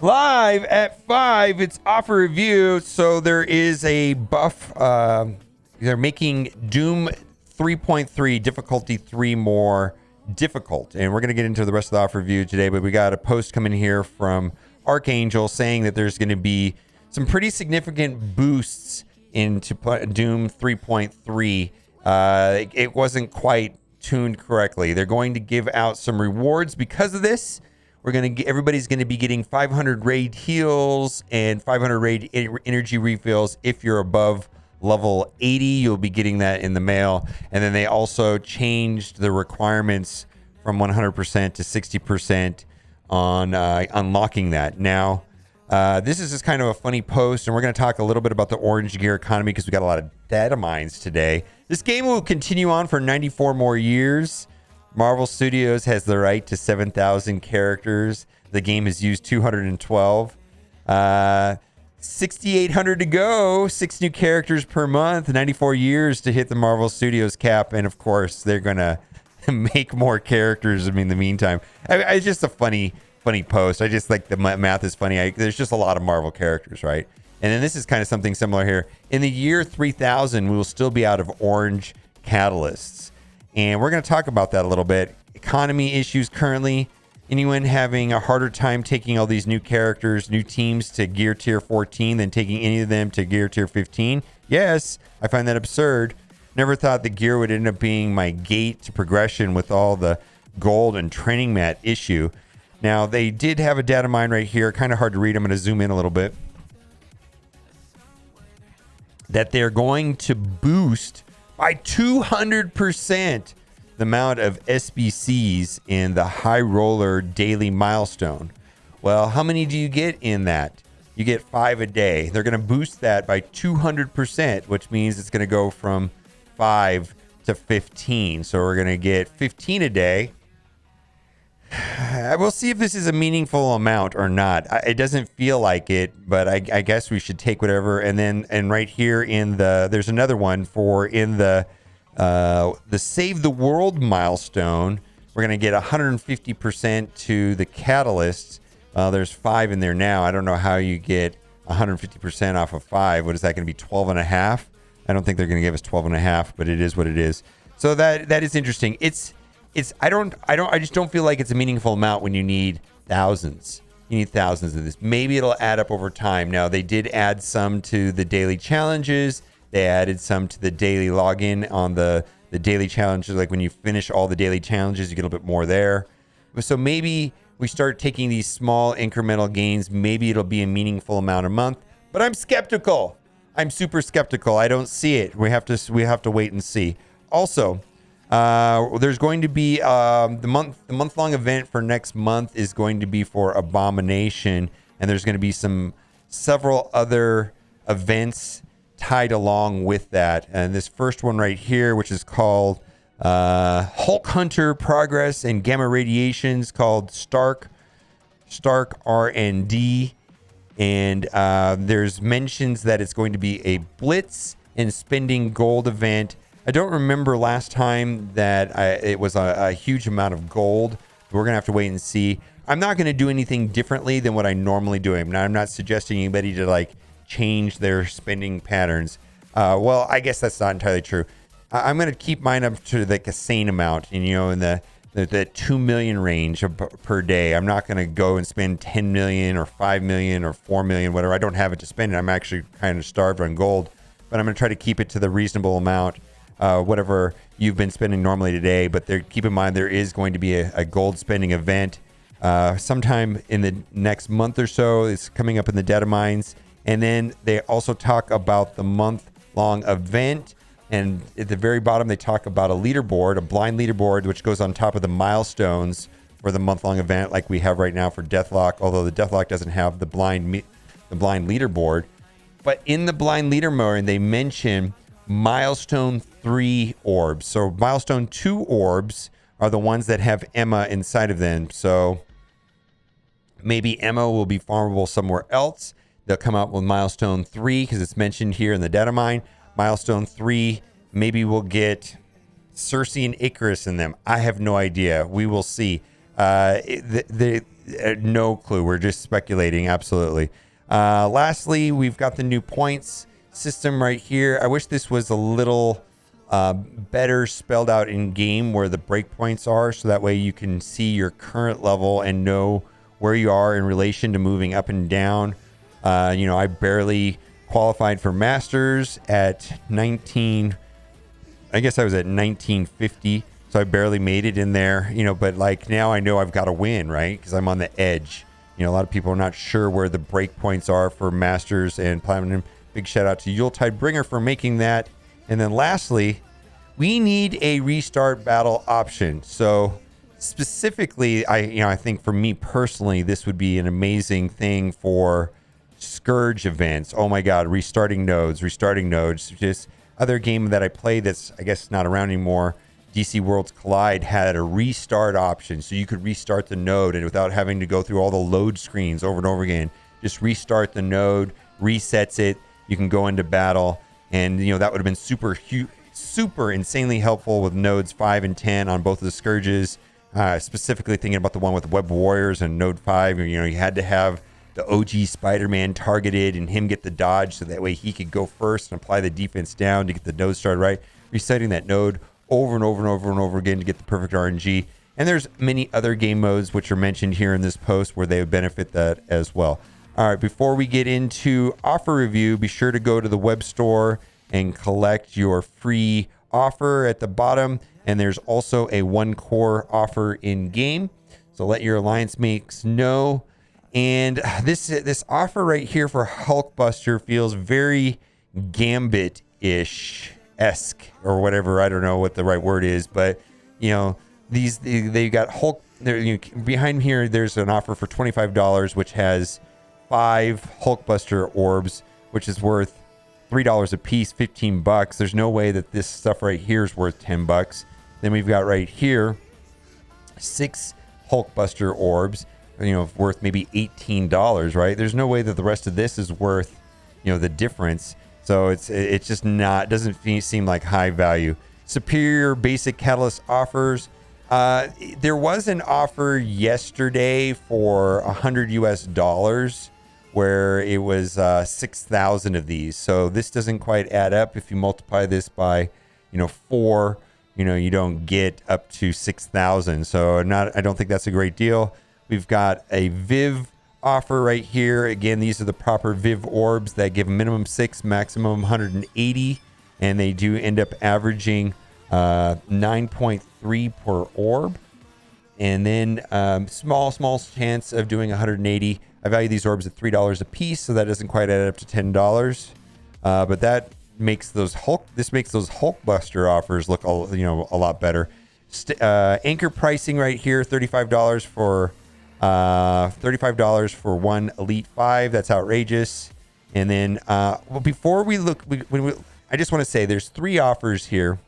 Live at 5, it's offer review. So there is a buff. They're making Doom 3.3 difficulty 3 more difficult. And we're going to get into the rest of the offer review today. But we got a post coming here from Archangel saying that there's going to be some pretty significant boosts into Doom 3.3. It wasn't quite tuned correctly. They're going to give out some rewards because of this. Everybody's going to be getting 500 raid heals and 500 raid energy refills. If you're above level 80, you'll be getting that in the mail. And then they also changed the requirements from 100% to 60% on unlocking that. Now, this is just kind of a funny post, and we're going to talk a little bit about the Orange Gear economy because we got a lot of data mines today. This game will continue on for 94 more years. Marvel Studios has the right to 7,000 characters. The game has used 212. 6,800 to go. 6 new characters per month. 94 years to hit the Marvel Studios cap. And, of course, they're going to make more characters in the meantime. It's just a funny post. I just like the math is funny. There's just a lot of Marvel characters, right? And then this is kind of something similar here. In the year 3000, we will still be out of orange catalysts. And we're going to talk about that a little bit. Economy issues currently. Anyone having a harder time taking all these new characters, new teams to Gear Tier 14 than taking any of them to Gear Tier 15? Yes, I find that absurd. Never thought the gear would end up being my gate to progression with all the gold and training mat issue. Now, they did have a data mine right here. Kind of hard to read. I'm going to zoom in a little bit. That they're going to boost by 200% the amount of SBCs in the High Roller Daily Milestone. Well, how many do you get in that? You get 5 a day. They're going to boost that by 200%, which means it's going to go from 5 to 15. So we're going to get 15 a day. We'll see if this is a meaningful amount or not. It doesn't feel like it, but I guess we should take whatever. And right here there's another one for in the Save the World milestone. We're going to get 150% to the catalysts. There's 5 in there now. I don't know how you get 150% off of 5. What is that going to be? 12 and a half? I don't think they're going to give us 12 and a half, but it is what it is. So that is interesting. I just don't feel like it's a meaningful amount when you need thousands. You need thousands of this. Maybe it'll add up over time. Now, they did add some to the daily challenges. They added some to the daily login on the daily challenges. Like when you finish all the daily challenges, you get a little bit more there. So maybe we start taking these small incremental gains. Maybe it'll be a meaningful amount a month. But I'm skeptical. I'm super skeptical. I don't see it. We have to wait and see. Also, there's going to be the month-long event for next month is going to be for Abomination, and there's going to be several other events tied along with that. And this first one right here, which is called Hulk Hunter Progress and Gamma Radiations, called Stark R&D, and there's mentions that it's going to be a Blitz and Spending Gold event. I don't remember last time that it was a huge amount of gold. We're going to have to wait and see. I'm not going to do anything differently than what I normally do. I'm not suggesting anybody to change their spending patterns. Well, I guess that's not entirely true. I'm going to keep mine up to a sane amount, and in the 2 million range per day. I'm not going to go and spend 10 million or 5 million or 4 million, whatever. I don't have it to spend. I'm actually kind of starved on gold, but I'm going to try to keep it to the reasonable amount. Whatever you've been spending normally today, but keep in mind there is going to be a gold spending event sometime in the next month or so. It's coming up in the data mines, and then they also talk about the month-long event, and at the very bottom they talk about a leaderboard, a blind leaderboard, which goes on top of the milestones for the month-long event, like we have right now for Deathlock. Although the Deathlock doesn't have the blind leaderboard, but in the blind leaderboard they mention Milestone 3 orbs. So Milestone 2 orbs are the ones that have Emma inside of them. So maybe Emma will be farmable somewhere else. They'll come out with Milestone 3 because it's mentioned here in the data mine. Milestone 3, maybe we'll get Cersei and Icarus in them. I have no idea. We will see. No clue. We're just speculating. Absolutely. Lastly, we've got the new points system right here. I wish this was a little better spelled out in game where the breakpoints are, so that way you can see your current level and know where you are in relation to moving up and down. I barely qualified for Masters at 19. I guess I was at 1950, so I barely made it in there. But like now I know I've got to win, right? Because I'm on the edge. A lot of people are not sure where the breakpoints are for Masters and Platinum. Big shout out to Yuletide Bringer for making that. And then lastly, we need a restart battle option. So specifically, I think for me personally, this would be an amazing thing for Scourge events. Oh my God, restarting nodes. Just other game that I played that's, I guess, not around anymore, DC Worlds Collide, had a restart option. So you could restart the node and without having to go through all the load screens over and over again, just restart the node, resets it. You can go into battle. And, that would have been super insanely helpful with nodes 5 and 10 on both of the Scourges. Specifically thinking about the one with Web Warriors and node 5. You had to have the OG Spider-Man targeted and him get the dodge so that way he could go first and apply the defense down to get the node started right. Resetting that node over and over again to get the perfect RNG. And there's many other game modes which are mentioned here in this post where they would benefit that as well. All right, before we get into offer review, be sure to go to the web store and collect your free offer at the bottom. And there's also a 1 core offer in game. So let your alliance mates know. And this offer right here for Hulkbuster feels very Gambit-ish-esque or whatever. I don't know what the right word is, but they got Hulk there. Behind here, there's an offer for $25, which has 5 Hulkbuster orbs, which is worth $3 a piece, $15. There's no way that this stuff right here is worth $10. Then we've got right here 6 Hulkbuster orbs, worth maybe $18, right? There's no way that the rest of this is worth, the difference. So it's just not, doesn't seem like high value. Superior basic catalyst offers. There was an offer yesterday for $100 US where it was 6,000 of these. So this doesn't quite add up. If you multiply this by, 4, you don't get up to 6,000. So I don't think that's a great deal. We've got a Viv offer right here. Again, these are the proper Viv orbs that give minimum 6, maximum 180. And they do end up averaging 9.3 per orb. And then small chance of doing 180. I value these orbs at $3 a piece, so that doesn't quite add up to $10. But that makes those Hulkbuster offers look a lot better. Anchor pricing right here, $35 for one Elite 5. That's outrageous. And then before we look, I just want to say there's 3 offers here.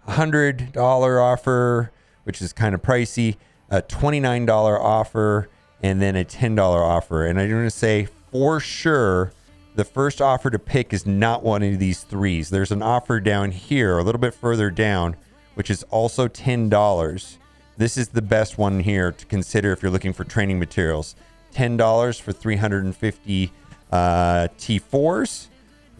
$100 offer, which is kind of pricey, a $29 offer, and then a $10 offer. And I want to say for sure, the first offer to pick is not one of these 3s. There's an offer down here, a little bit further down, which is also $10. This is the best one here to consider if you're looking for training materials. $10 for 350 T4s.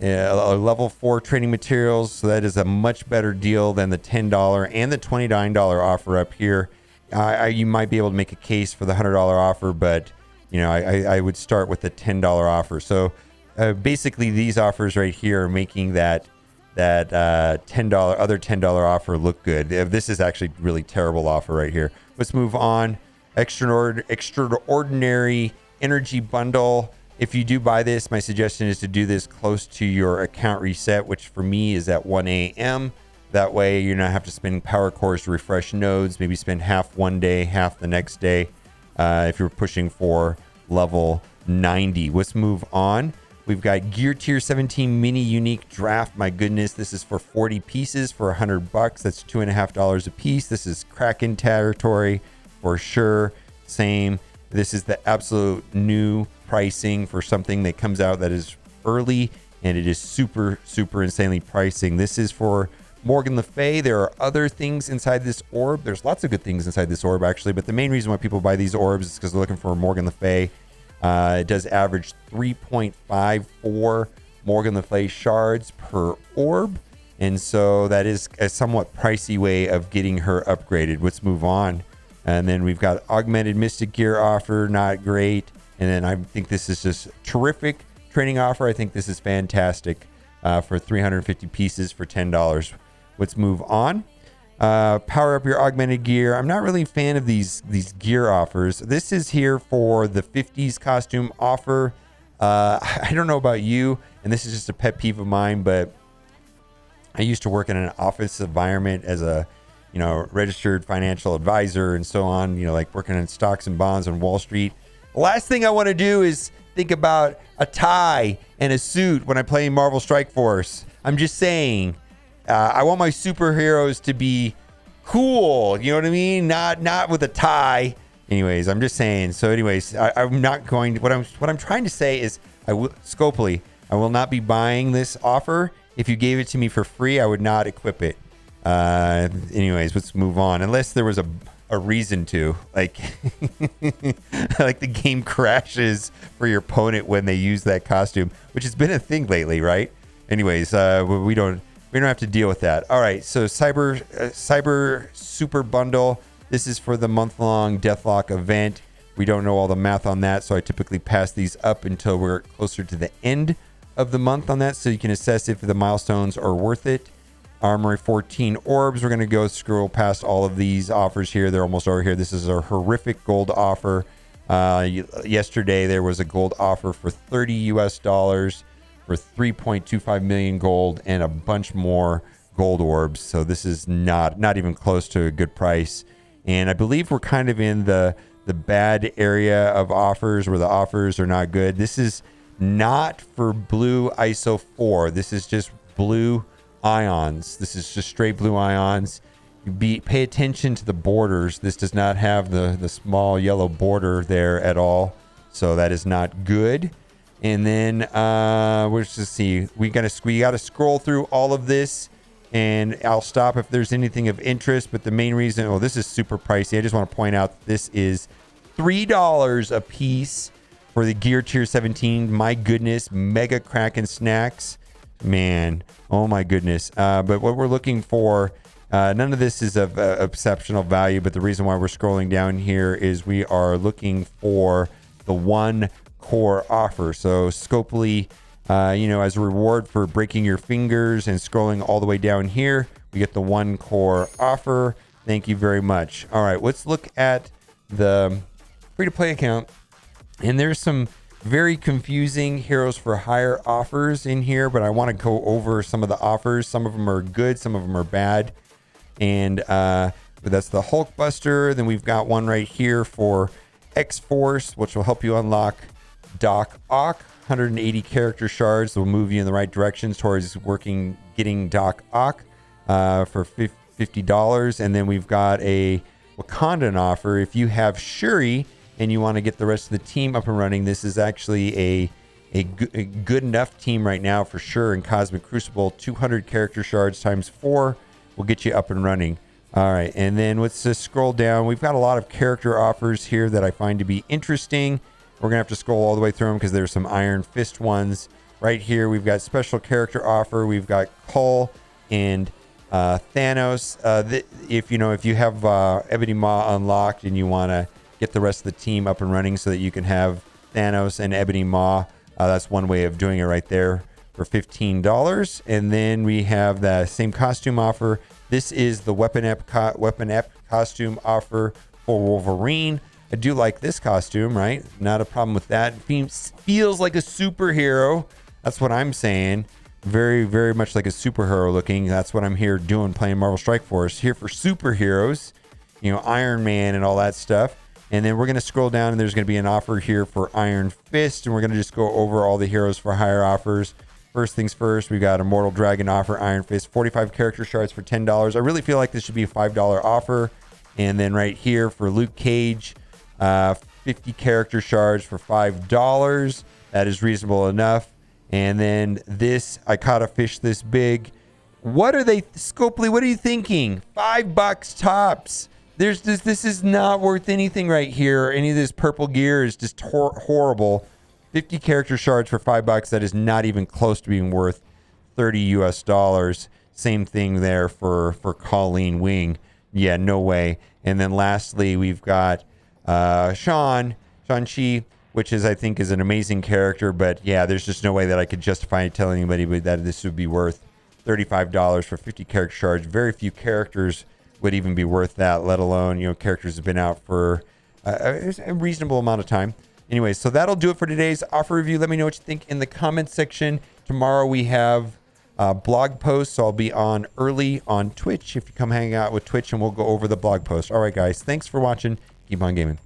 Level 4 training materials, so that is a much better deal than the $10 and the $29 offer up here. You might be able to make a case for the $100 offer, but I would start with the $10 offer. So basically, these offers right here are making that $10 offer look good. This is actually really terrible offer right here. Let's move on. Extraordinary energy bundle. If you do buy this, my suggestion is to do this close to your account reset, which for me is at 1 a.m. That way you're not have to spend power cores to refresh nodes, maybe spend half one day, half the next day if you're pushing for level 90. Let's move on. We've got Gear Tier 17 Mini Unique Draft. My goodness, this is for 40 pieces for $100. That's $2.50 a piece. This is Kraken territory for sure. Same. This is the absolute new pricing for something that comes out that is early, and it is super insanely pricing. This is for Morgan Le Fay. There are other things inside this orb. There's lots of good things inside this orb, actually, but the main reason why people buy these orbs is because they're looking for Morgan Le Fay. It does average 3.54 Morgan Le Fay shards per orb, and so that is a somewhat pricey way of getting her upgraded. Let's move on. And then we've got augmented mystic gear offer, not great. And then I think this is just terrific training offer. I think this is fantastic for 350 pieces for $10. Let's move on. Power up your augmented gear. I'm not really a fan of these gear offers. This is here for the 50s costume offer. I don't know about you, and this is just a pet peeve of mine, but I used to work in an office environment as a registered financial advisor and so on, like working in stocks and bonds on Wall Street. The last thing I want to do is think about a tie and a suit when I play Marvel Strike Force. I'm just saying, I want my superheroes to be cool. You know what I mean? Not with a tie. Anyways, I'm just saying. So anyways, I'm not going to, what I'm trying to say is Scopely, I will not be buying this offer. If you gave it to me for free, I would not equip it. Anyways, let's move on. Unless there was a reason to, like like the game crashes for your opponent when they use that costume, which has been a thing lately, right? Anyways, we don't have to deal with that. All right, so cyber super bundle. This is for the month-long Deathlock event. We don't know all the math on that, so I typically pass these up until we're closer to the end of the month on that, so you can assess if the milestones are worth it. Armory 14 orbs. We're going to go scroll past all of these offers here. They're almost over here. This is a horrific gold offer. Yesterday, there was a gold offer for $30 US for 3.25 million gold and a bunch more gold orbs. So this is not even close to a good price. And I believe we're kind of in the bad area of offers where the offers are not good. This is not for blue ISO 4. This is just blue ions. This is just straight blue ions. Pay attention to the borders. This does not have the small yellow border there at all, so that is not good. And then let's just see. We gotta scroll through all of this, and I'll stop if there's anything of interest. But the main reason, this is super pricey. I just want to point out that this is $3 a piece for the Gear Tier 17. My goodness, Mega Kraken snacks. Man, oh my goodness. But what we're looking for, none of this is of exceptional value, but the reason why we're scrolling down here is we are looking for the one core offer. So Scopely, as a reward for breaking your fingers and scrolling all the way down here, we get the one core offer. Thank you very much. All right, let's look at the free-to-play account. And there's some very confusing Heroes for Hire offers in here, but I want to go over some of the offers. Some of them are good, some of them are bad. And that's the Hulkbuster. Then we've got one right here for X-Force, which will help you unlock Doc Ock. 180 character shards will move you in the right directions towards getting Doc Ock for $50. And then we've got a Wakandan offer. If you have Shuri and you want to get the rest of the team up and running, this is actually a good enough team right now for sure. In Cosmic Crucible, 200 character shards times 4 will get you up and running. All right, and then let's just scroll down. We've got a lot of character offers here that I find to be interesting. We're going to have to scroll all the way through them because there's some Iron Fist ones. Right here, we've got special character offer. We've got Cull and Thanos. If you have Ebony Maw unlocked and you want to get the rest of the team up and running so that you can have Thanos and Ebony Maw, that's one way of doing it right there for $15. And then we have the same costume offer. This is the Weapon Ep costume offer for Wolverine. I do like this costume, right? Not a problem with that. Feels like a superhero. That's what I'm saying. Very, very much like a superhero looking. That's what I'm here doing, playing Marvel Strike Force. Here for superheroes, Iron Man and all that stuff. And then we're going to scroll down and there's going to be an offer here for Iron Fist. And we're going to just go over all the Heroes for Hire offers. First things first, we've got Immortal Dragon offer, Iron Fist, 45 character shards for $10. I really feel like this should be a $5 offer. And then right here for Luke Cage, 50 character shards for $5. That is reasonable enough. And then this, I caught a fish this big. What are they, Scopely? What are you thinking? $5 tops. This is not worth anything right here. Any of this purple gear is just horrible. 50 character shards for $5. That is not even close to being worth 30 US dollars. Same thing there for Colleen Wing. Yeah, no way. And then lastly, we've got Shang-Chi, which I think is an amazing character. But yeah, there's just no way that I could justify telling anybody that this would be worth $35 for 50 character shards. Very few characters would even be worth that, let alone, characters have been out for a reasonable amount of time. Anyway, so that'll do it for today's offer review. Let me know what you think in the comments section. Tomorrow we have blog posts, so I'll be on early on Twitch if you come hang out with Twitch, and we'll go over the blog post. All right, guys, thanks for watching. Keep on gaming.